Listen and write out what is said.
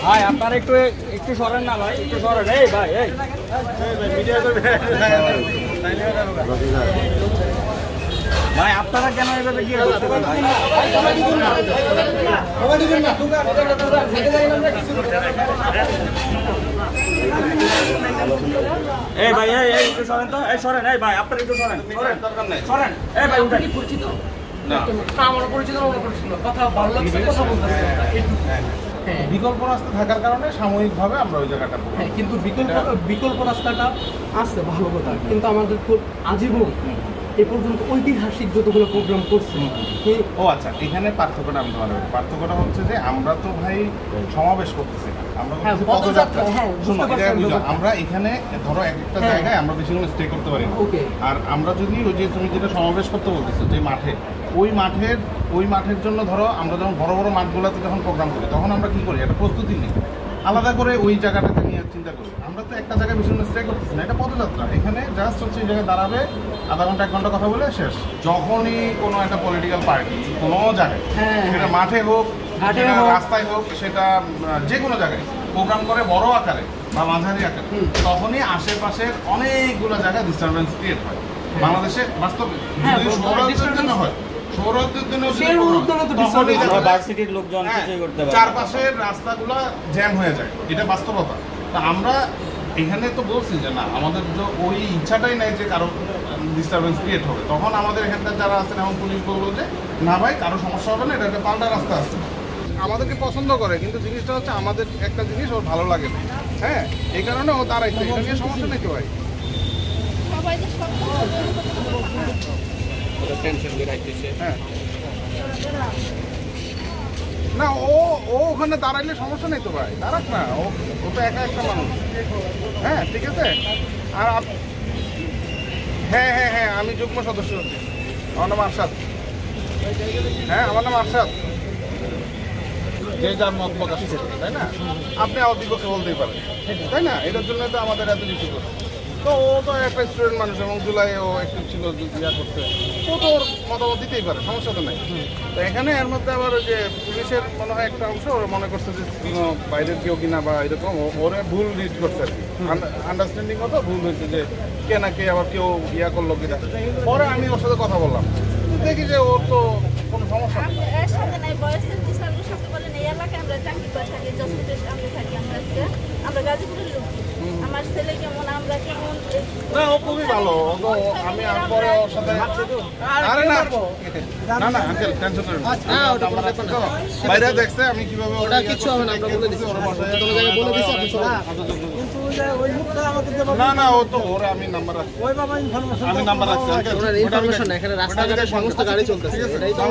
ভাই আপনারা একটু একটু সরেন না ভাই, একটু সরেন। এই ভাই এই মিডিয়া করবে ভাই, আপনারা কেন এভাবে কি করতেছেন ভাই? এই ভাই এই একটু সরেন তো, এই সরেন। এই ভাই আপনারা একটু সরেন, সরেন দরকার নাই, সরেন। এই ভাই উঠেন। পরিচিত না আমার পরিচিত কথা ভালো লাগছে, কথা বলতেছে। বিকল্প রাস্তা থাকার কারণে সাময়িকভাবে আমরা ওই জায়গাটা কিন্তু বিকল্প রাস্তাটা আসছে ভালো কথা, কিন্তু আমাদের আজীবন এ পর্যন্ত ঐতিহাসিক যতগুলো প্রোগ্রাম করছে। ও আচ্ছা, এখানে পার্থক্যটা আমি তোমার পার্থক্যটা হচ্ছে যে আমরা তো ভাই সমাবেশ করতেছি না, আমরা পদযাত্রা। আমরা এখানে ধরো একটা জায়গায় আমরা বেশিক্ষণ স্টে করতে পারি না। আর আমরা যদি ওই যে তুমি যেটা সমাবেশ করতে বলতেছো যে মাঠে, ওই মাঠের জন্য ধরো আমরা যখন বড় বড় মাঠগুলোতে যখন প্রোগ্রাম করি তখন আমরা কি করি, একটা প্রস্তুতি নিই, আলাদা করে ওই জায়গাটাকে নিয়ে চিন্তা করি। আমরা তো একটা জায়গায় বেশিক্ষণ স্টে করতেছি না, এটা পদযাত্রা। এখানে জাস্ট হচ্ছে এই জায়গায় দাঁড়াবে, আধা ঘন্টা 1 ঘন্টা কথা বলে শেষ। যখনই কোনো একটা পলিটিক্যাল পার্টি কোনো জায়গায়, সেটা মাঠে হোক, রাস্তায় হোক, সেটা যে কোনো জায়গায় প্রোগ্রাম করে বড় আকারে বা মাঝারি আকারে, তখনই আশেপাশের অনেকগুলো জায়গায় ডিস্টারবেন্স ক্রিয়েট হয় বাংলাদেশে বাস্তবে। হয় চারপাশের রাস্তাগুলো জ্যাম হয়ে যায়, এটা বাস্তবতা। তা আমরা এখানে তো বলছি যে না, আমাদের ওই ইচ্ছাটাই নাই যে কারো ডিস্টারবেন্স ক্রিয়েট হবে। তখন আমাদের এখানকার যারা আছেন এবং পুলিশ বলবো যে না ভাই, কারো সমস্যা হবে না, এটা একটা পাল্টা রাস্তা আছে। আমাদেরকে পছন্দ করে, কিন্তু জিনিসটা হচ্ছে আমাদের একটা জিনিস ওর ভালো লাগে না। হ্যাঁ, এই কারণে ও দাঁড়াইছে, এটা নিয়ে সমস্যা নাকি ভাই? হ্যাঁ না, ও ওখানে দাঁড়াইলে সমস্যা নেই তো ভাই, দাঁড়াক না, ও তো একা একটা মানুষ। হ্যাঁ ঠিক আছে। আর হ্যাঁ হ্যাঁ হ্যাঁ, আমি যুগ্ম সদস্য হচ্ছি, আমার নাম আরশাদ। হ্যাঁ আমার নাম আরশাদ। যে যার মত প্রকাশ করছে, তাই না? আপনি আমার বিপক্ষে বলতেই পারেন, তাই না? এটার জন্য তো আমাদের এত কিছু করে। তো ও তো একটা স্টুডেন্ট মানুষ এবং জুলাইয়ে ও একটু ছিল ইয়া করতে, ও তো ওর মতামত দিতেই পারে, সমস্যা তো নাই। তো এখানে এর মধ্যে আবার ওই যে পুলিশের মনে হয় একটা অংশ ওরা মনে করছে যে বাইরের কেউ কিনা বা এরকম, ওরে ভুল রিড করছে আর কি, আন্ডারস্ট্যান্ডিং মতো ভুল হয়েছে যে কে না কে আবার কেউ ইয়া করলো কিনা। পরে আমি ওর সাথে কথা বললাম, দেখি যে ওর তো কোনো সমস্যা নেই। আমার ছেলে কেমন, আমরা কেমন? না, ও খুবই ভালো। আমি পরে ওর সাথে আরে না না না আঙ্কেল টেনশন করেন না, বাইরে দেখছে আমি কিভাবে ওটা কিছু হবে না, আমরা বলে দিছি ওর বাসায় কোনো জায়গায় বলে দিছি আপনি সবাই। কিন্তু ওই মুখটা আমাদের না না, ও তো ওরে আমি নাম্বার রাখছি, ওই বাবা ইনফরমেশন, আমি নাম্বার রাখছি। ওনার ইনফরমেশন এখানে রাস্তাঘাটে সমস্ত গাড়ি চলতেছে, এটাই তো।